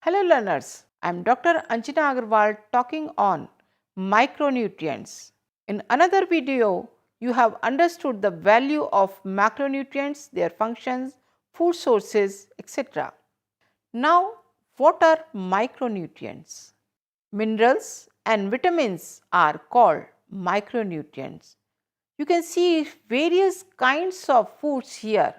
Hello learners, I am Dr. Anjana Agarwal talking on micronutrients. In another video, you have understood the value of macronutrients, their functions, food sources, etc. Now, what are micronutrients? Minerals and vitamins are called micronutrients. You can see various kinds of foods here.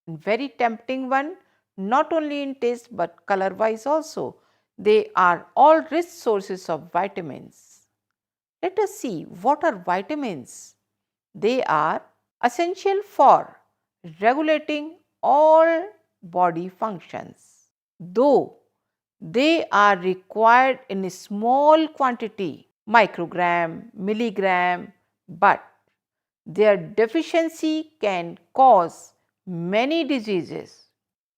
Very tempting one, not only in taste but color wise also. They are all rich sources of vitamins. Let us see what are vitamins. They are essential for regulating all body functions. Though they are required in a small quantity, microgram, milligram, but their deficiency can cause many diseases.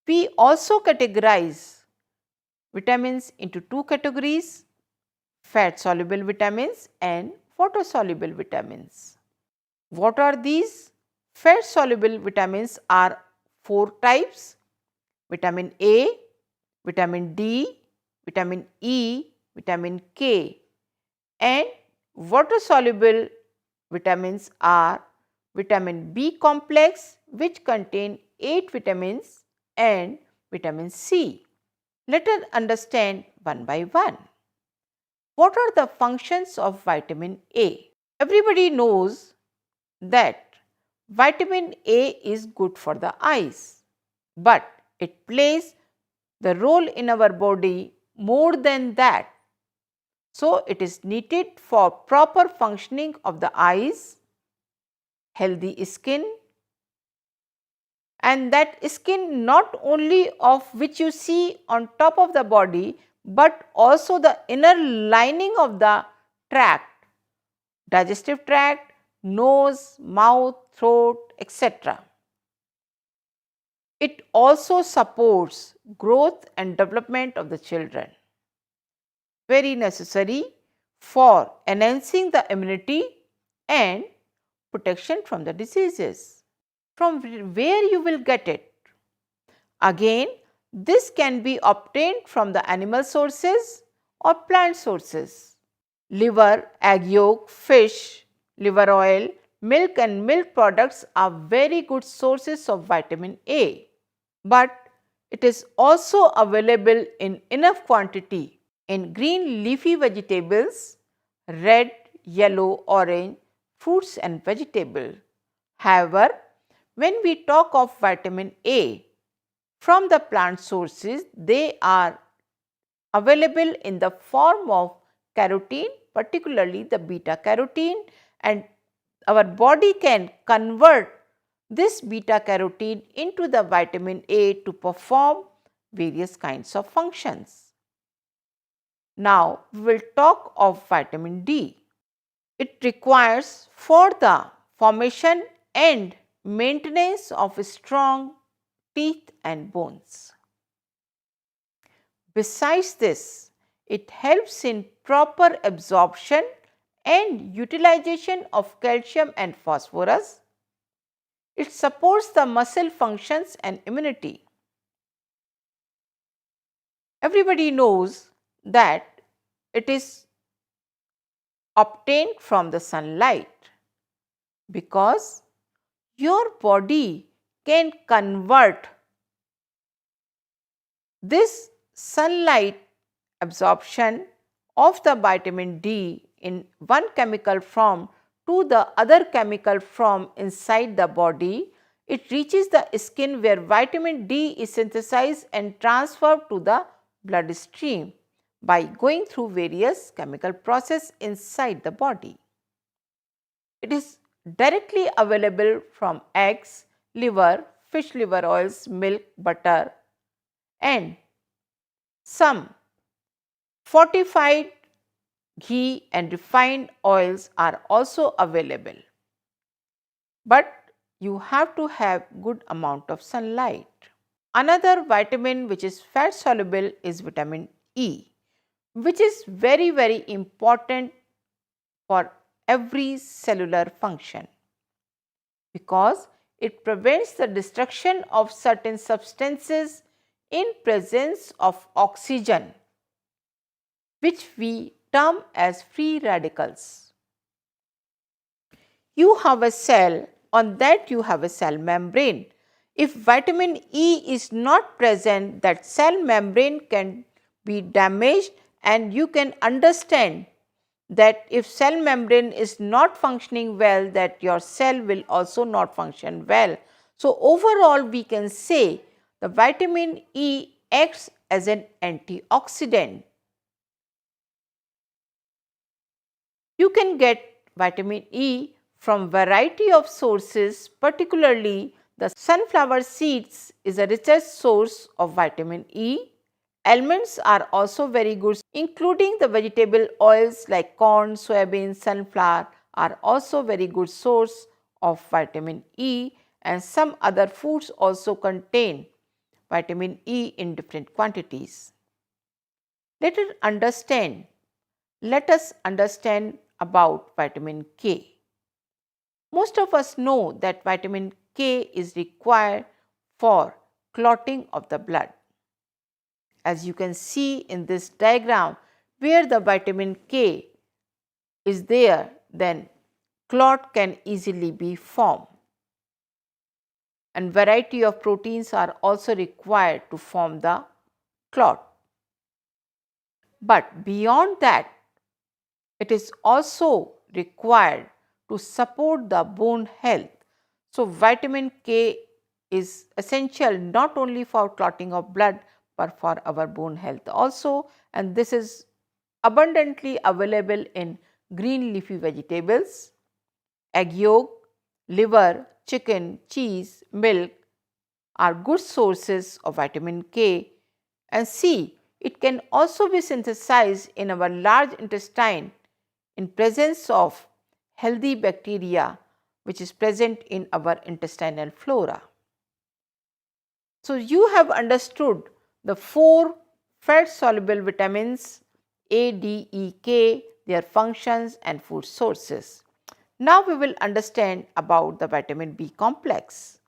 We also categorize vitamins into two categories: fat soluble vitamins and water soluble vitamins. What are these? Fat soluble vitamins are four types: vitamin A, vitamin D, vitamin E, vitamin K, and water soluble vitamins are vitamin B complex, which contain 8 vitamins, and vitamin C. Let us understand one by one. What are the functions of vitamin A? Everybody knows that vitamin A is good for the eyes, but it plays the role in our body more than that. So, it is needed for proper functioning of the eyes, healthy skin, and that skin not only of which you see on top of the body, but also the inner lining of the tract, digestive tract, nose, mouth, throat, etc. It also supports growth and development of the children. Very necessary for enhancing the immunity and protection from the diseases. From where you will get it? Again, this can be obtained from the animal sources or plant sources. Liver, egg yolk, fish, liver oil, milk and milk products are very good sources of vitamin A. But it is also available in enough quantity in green leafy vegetables, red, yellow, orange, fruits and vegetables. However, when we talk of vitamin A from the plant sources, they are available in the form of carotene, particularly the beta carotene, and our body can convert this beta carotene into the vitamin A to perform various kinds of functions. Now, we will talk of vitamin D. It requires for the formation and maintenance of strong teeth and bones. Besides this, it helps in proper absorption and utilization of calcium and phosphorus. It supports the muscle functions and immunity. Everybody knows that it is obtained from the sunlight, because your body can convert this sunlight absorption of the vitamin D in one chemical form to the other chemical form inside the body. It reaches the skin where vitamin D is synthesized and transferred to the bloodstream by going through various chemical processes inside the body. It is directly available from eggs, liver, fish liver oils, milk, butter, and some fortified ghee and refined oils are also available. But you have to have good amount of sunlight. Another vitamin which is fat soluble is vitamin E, which is very important for every cellular function, because it prevents the destruction of certain substances in presence of oxygen, which we term as free radicals. You have a cell, on that you have a cell membrane. If vitamin E is not present, that cell membrane can be damaged, and you can understand that if cell membrane is not functioning well, that your cell will also not function well. So overall we can say the vitamin E acts as an antioxidant. You can get vitamin E from variety of sources, particularly the sunflower seeds is a richest source of vitamin E. Almonds are also very good, including the vegetable oils like corn, soybean, sunflower are also very good source of vitamin E, and some other foods also contain vitamin E in different quantities. Let us understand about vitamin K. Most of us know that vitamin K is required for clotting of the blood. As you can see in this diagram, where the vitamin K is there, then clot can easily be formed. And variety of proteins are also required to form the clot. But beyond that, it is also required to support the bone health. So vitamin K is essential not only for clotting of blood but for our bone health also, and this is abundantly available in green leafy vegetables, egg yolk, liver, chicken, cheese, milk are good sources of vitamin K. And C, it can also be synthesized in our large intestine in presence of healthy bacteria which is present in our intestinal flora. So you have understood the 4 fat soluble vitamins A, D, E, K, their functions and food sources. Now we will understand about the vitamin B complex.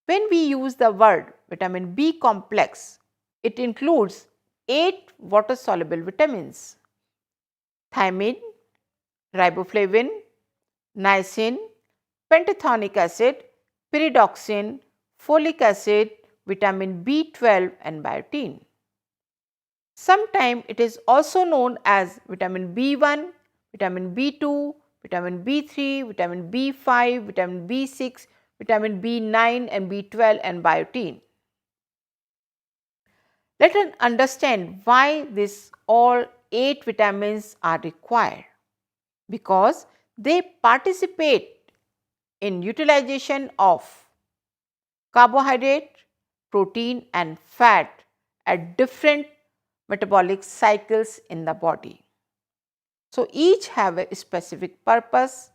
When we use the word vitamin B complex, it includes 8 water soluble vitamins: thiamine, riboflavin, niacin, pantothenic acid, pyridoxine, folic acid, vitamin B12 and biotin. Sometimes it is also known as vitamin B1, vitamin B2, vitamin B3, vitamin B5, vitamin B6, vitamin B9 and B12 and biotin. Let us understand why these all 8 vitamins are required. Because they participate in utilization of carbohydrate, protein and fat at different metabolic cycles in the body. So each have a specific purpose,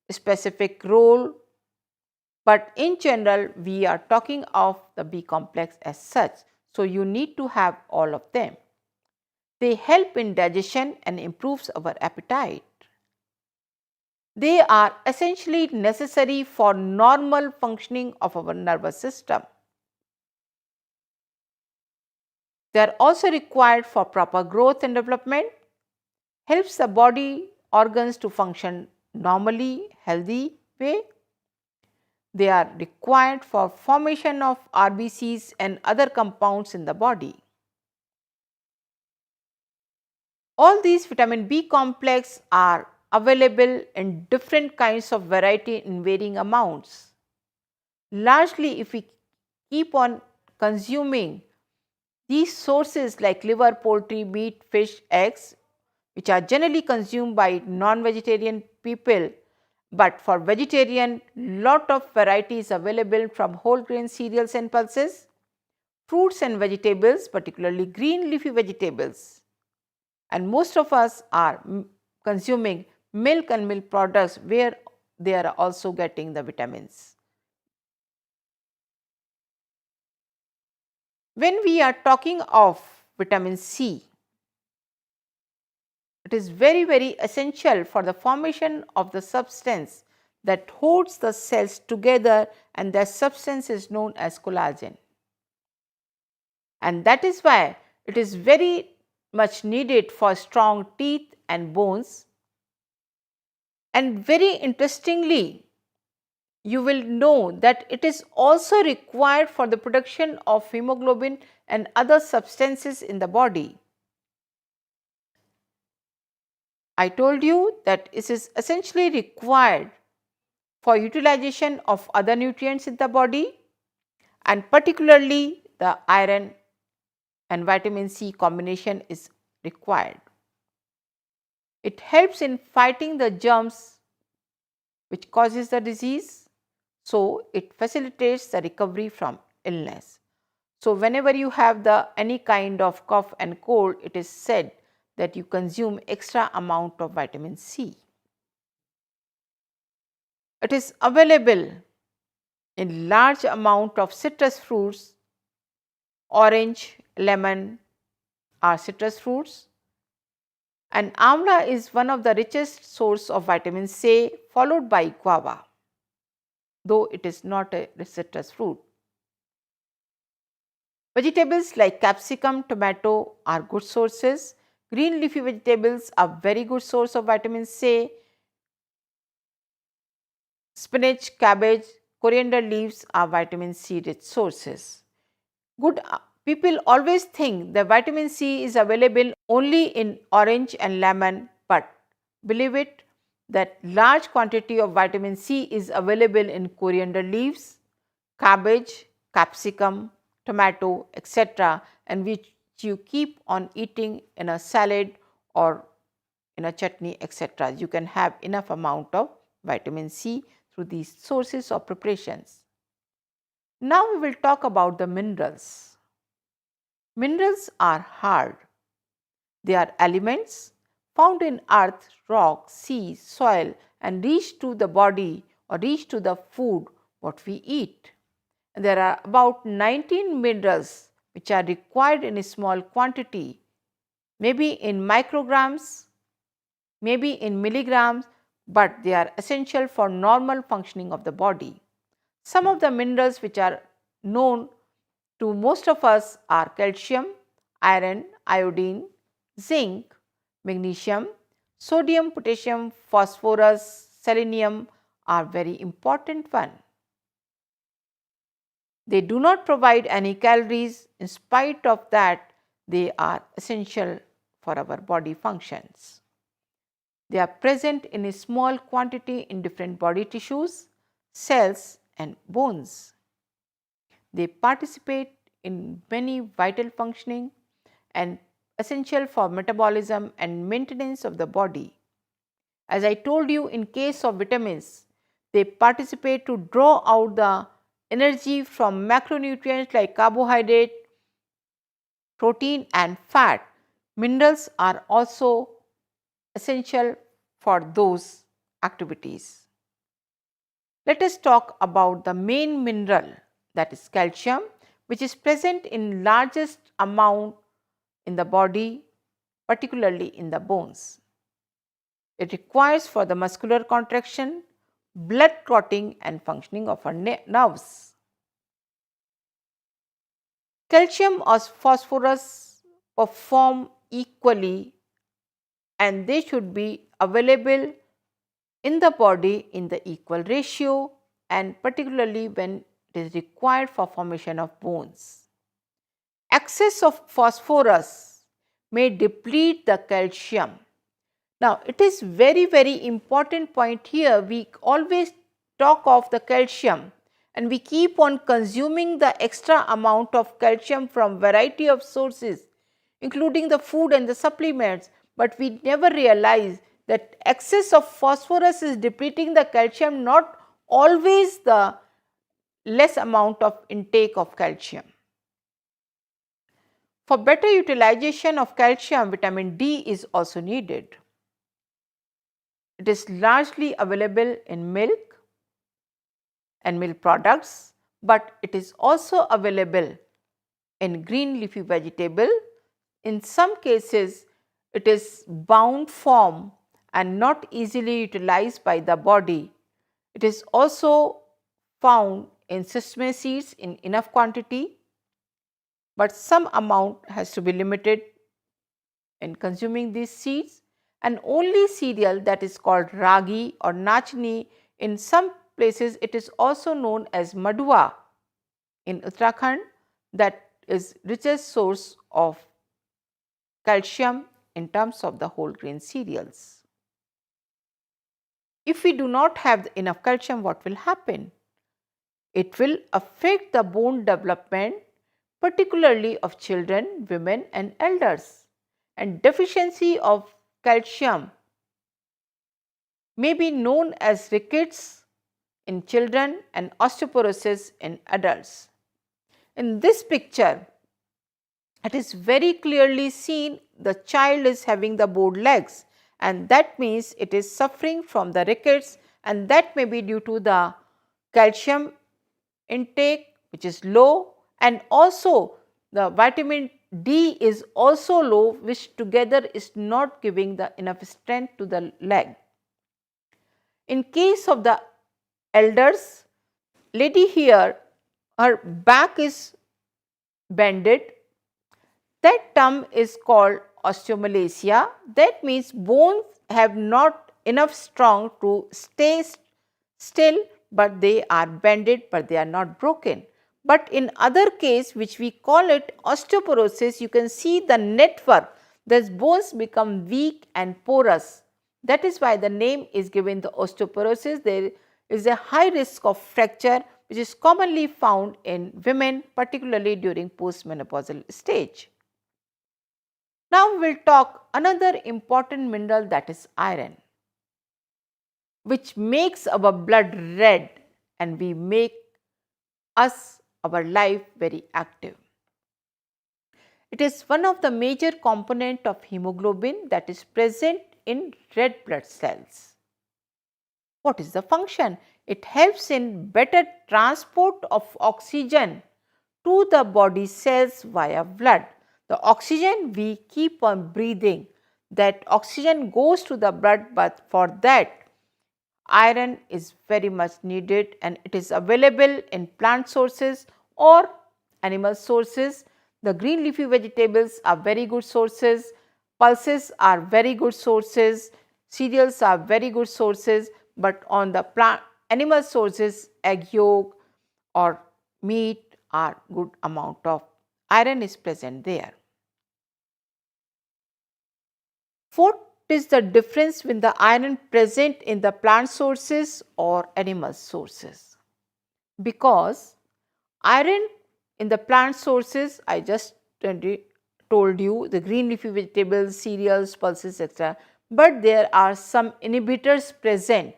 specific role, but in general we are talking of the B complex as such. So you need to have all of them. They help in digestion and improves our appetite. They are essentially necessary for normal functioning of our nervous system. They are also required for proper growth and development, helps the body organs to function normally, healthy way. They are required for formation of RBCs and other compounds in the body. All these vitamin B complex are available in different kinds of variety in varying amounts. Largely, if we keep on consuming these sources like liver, poultry, meat, fish, eggs, which are generally consumed by non-vegetarian people, but for vegetarian, lot of varieties available from whole grain cereals and pulses, fruits and vegetables, particularly green leafy vegetables. And most of us are consuming milk and milk products where they are also getting the vitamins. When we are talking of vitamin C, it is very, very essential for the formation of the substance that holds the cells together, and that substance is known as collagen. and that is why it is very much needed for strong teeth and bones. And very interestingly, you will know that it is also required for the production of hemoglobin and other substances in the body. I told you that it is essentially required for utilization of other nutrients in the body, and particularly the iron and vitamin C combination is required. It helps in fighting the germs which causes the disease, so it facilitates the recovery from illness. So whenever you have any kind of cough and cold, it is said that you consume extra amount of vitamin C. It is available in large amount of citrus fruits. Orange, lemon are citrus fruits, and amla is one of the richest source of vitamin C, followed by guava, though it is not a citrus fruit. Vegetables like capsicum, tomato are good sources. Green leafy vegetables are very good source of vitamin C. Spinach, cabbage, coriander leaves are vitamin C rich sources. People always think that vitamin C is available only in orange and lemon, but believe it, that large quantity of vitamin C is available in coriander leaves, cabbage, capsicum, tomato, etc., and which you keep on eating in a salad or in a chutney, etc. You can have enough amount of vitamin C through these sources or preparations. Now we will talk about the minerals. Minerals are hard. They are elements found in earth, rock, sea, soil, and reach to the body or reach to the food what we eat. And there are about 19 minerals which are required in a small quantity, maybe in micrograms, maybe in milligrams, but they are essential for normal functioning of the body. Some of the minerals which are known to most of us are calcium, iron, iodine, zinc, magnesium, sodium, potassium, phosphorus, selenium are very important one. They do not provide any calories. In spite of that, they are essential for our body functions. They are present in a small quantity in different body tissues, cells and bones. They participate in many vital functioning and essential for metabolism and maintenance of the body. As I told you, in case of vitamins, they participate to draw out the energy from macronutrients like carbohydrate, protein and fat. Minerals are also essential for those activities. Let us talk about the main mineral, that is calcium, which is present in largest amount in the body, particularly in the bones. It requires for the muscular contraction, blood clotting and functioning of our nerves. Calcium or phosphorus perform equally, and they should be available in the body in the equal ratio, and particularly when it is required for formation of bones. Excess of phosphorus may deplete the calcium. Now, it is very important point here. We always talk of the calcium and we keep on consuming the extra amount of calcium from variety of sources, including the food and the supplements, but we never realize that excess of phosphorus is depleting the calcium, not always the less amount of intake of calcium. For better utilization of calcium, vitamin D is also needed. It is largely available in milk and milk products, but it is also available in green leafy vegetable. In some cases, it is bound form and not easily utilized by the body. It is also found in sesame seeds in enough quantity, but some amount has to be limited in consuming these seeds, and only cereal that is called ragi or nachni, in some places it is also known as madua in Uttarakhand, that is richest source of calcium in terms of the whole grain cereals. If we do not have enough calcium, what will happen? It will affect the bone development, particularly of children, women and elders. And deficiency of calcium may be known as rickets in children and osteoporosis in adults. In this picture, it is very clearly seen the child is having the bowed legs, and that means it is suffering from the rickets, and that may be due to the calcium intake which is low, and also the vitamin D is also low, which together is not giving the enough strength to the leg. In case of the elders, lady here, her back is bended. That term is called osteomalacia. That means bones have not enough strong to stay still, but they are bended, but they are not broken. But in other case, which we call it osteoporosis, you can see the network, the bones become weak and porous. That is why the name is given the osteoporosis. There is a high risk of fracture which is commonly found in women, particularly during postmenopausal stage. Now we will talk another important mineral, that is iron, which makes our blood red and we make our life very active. It is one of the major component of hemoglobin that is present in red blood cells. What is the function? It helps in better transport of oxygen to the body cells via blood. The oxygen we keep on breathing, that oxygen goes to the blood, but for that iron is very much needed, and it is available in plant sources or animal sources. The green leafy vegetables are very good sources, pulses are very good sources, cereals are very good sources, but on the plant animal sources, egg yolk or meat are good amount of iron is present there. What is the difference with the iron present in the plant sources or animal sources? Because iron in the plant sources, I just told you, the green leafy vegetables, cereals, pulses, etc. But there are some inhibitors present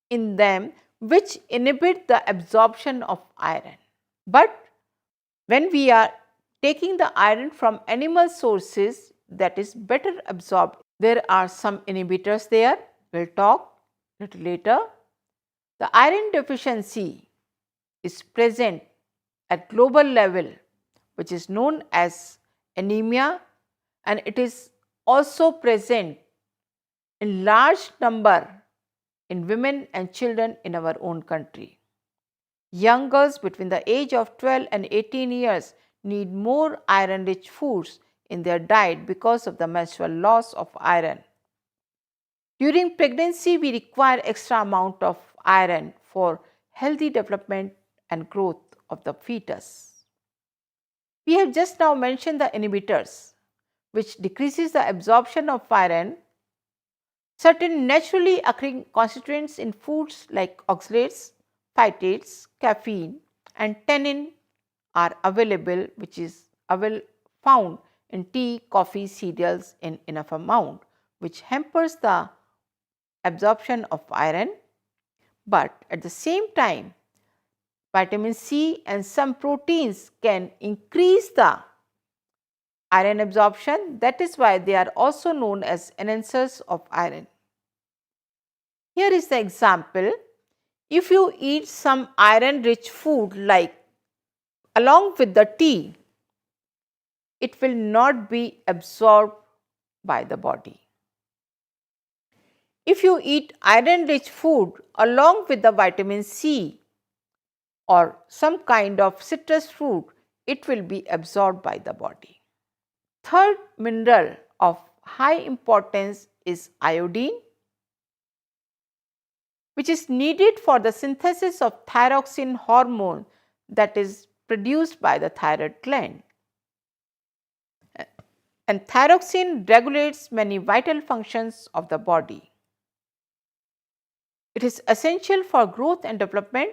in them which inhibit the absorption of iron. But when we are taking the iron from animal sources, that is better absorbed. There are some inhibitors there, we will talk little later. The iron deficiency is present at global level, which is known as anemia, and it is also present in large number in women and children in our own country. Young girls between the age of 12 and 18 years need more iron-rich foods in their diet because of the menstrual loss of iron. During pregnancy, we require extra amount of iron for healthy development and growth of the fetus. We have just now mentioned the inhibitors, which decreases the absorption of iron. Certain naturally occurring constituents in foods like oxalates, phytates, caffeine and tannin are available, which is found in tea, coffee, cereals in enough amount, which hampers the absorption of iron. But at the same time, vitamin C and some proteins can increase the iron absorption. That is why they are also known as enhancers of iron. Here is the example. If you eat some iron-rich food like along with the tea, it will not be absorbed by the body. If you eat iron-rich food along with the vitamin C or some kind of citrus fruit, it will be absorbed by the body. Third mineral of high importance is iodine, which is needed for the synthesis of thyroxine hormone that is produced by the thyroid gland. And thyroxine regulates many vital functions of the body. It is essential for growth and development,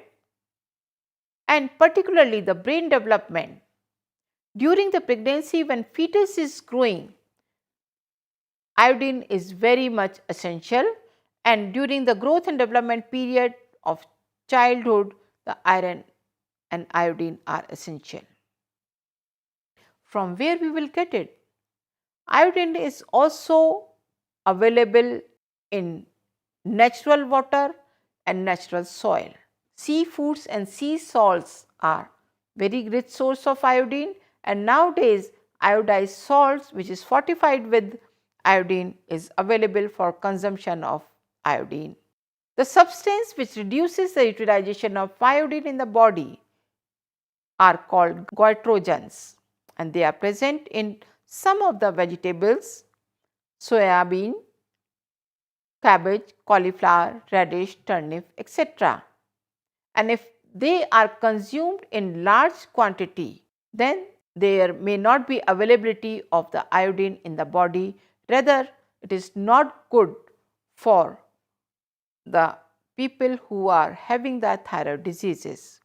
and particularly the brain development. During the pregnancy, when fetus is growing, iodine is very much essential, and during the growth and development period of childhood, the iron and iodine are essential. From where we will get it? Iodine is also available in natural water and natural soil. Seafoods and sea salts are very rich source of iodine, and nowadays iodized salts which is fortified with iodine is available for consumption of iodine. The substance which reduces the utilization of iodine in the body are called goitrogens, and they are present in some of the vegetables, soya bean, cabbage, cauliflower, radish, turnip, etc. And if they are consumed in large quantity, then there may not be availability of the iodine in the body. Rather, it is not good for the people who are having the thyroid diseases.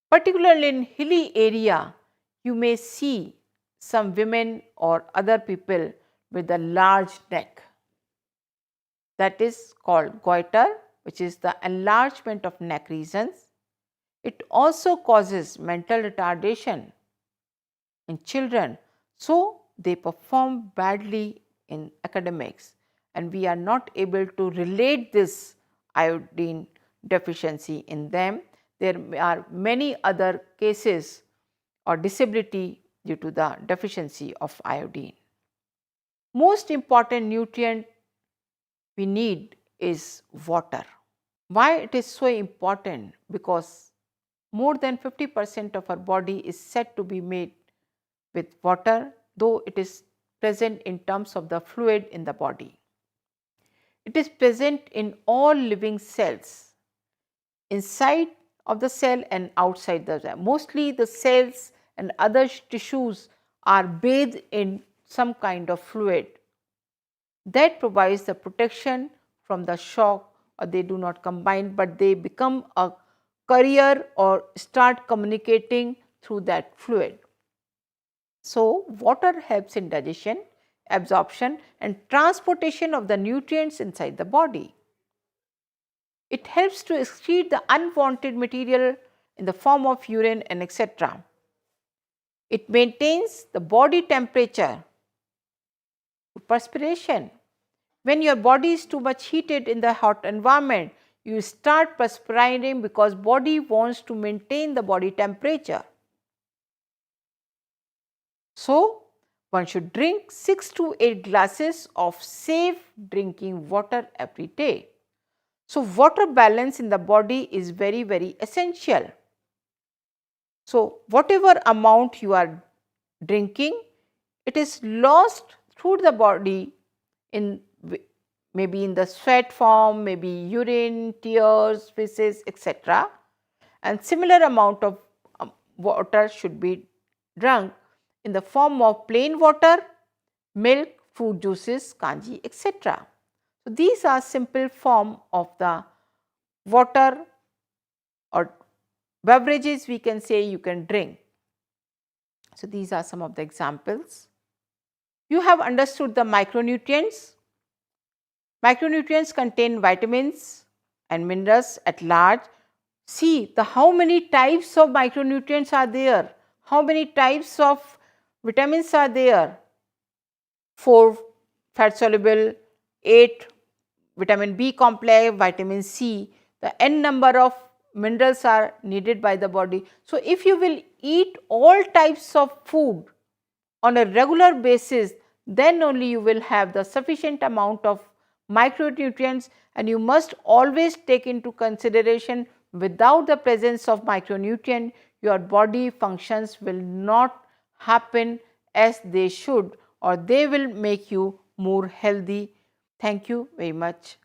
Particularly in hilly area, you may see some women or other people with a large neck. That is called goiter, which is the enlargement of neck regions. It also causes mental retardation in children, so they perform badly in academics, and we are not able to relate this iodine deficiency in them. There are many other cases or disability due to the deficiency of iodine. Most important nutrient we need is water. Why it is so important? Because more than 50% of our body is said to be made with water, though it is present in terms of the fluid in the body. It is present in all living cells, inside of the cell and outside the cell. Mostly the cells and other tissues are bathed in some kind of fluid that provides the protection from the shock, or they do not combine, but they become a carrier or start communicating through that fluid. So, water helps in digestion, absorption and transportation of the nutrients inside the body. It helps to excrete the unwanted material in the form of urine and etc. It maintains the body temperature. Perspiration. When your body is too much heated in the hot environment, you start perspiring because body wants to maintain the body temperature. So, one should drink 6 to 8 glasses of safe drinking water every day. So, water balance in the body is very, very essential. So, whatever amount you are drinking, it is lost through the body in maybe in the sweat form, maybe urine, tears, feces, etc. And similar amount of water should be drunk in the form of plain water, milk, fruit juices, kanji, etc. So, these are simple form of the water or beverages we can say you can drink. So, these are some of the examples. You have understood the micronutrients. Micronutrients contain vitamins and minerals at large. See how many types of micronutrients are there, how many types of vitamins are there. 4 fat soluble, 8 vitamin B complex, vitamin C, the n number of minerals are needed by the body. So, if you will eat all types of food on a regular basis, then only you will have the sufficient amount of micronutrients, and you must always take into consideration Without the presence of micronutrient, your body functions will not happen as they should, or they will make you more healthy. Thank you very much.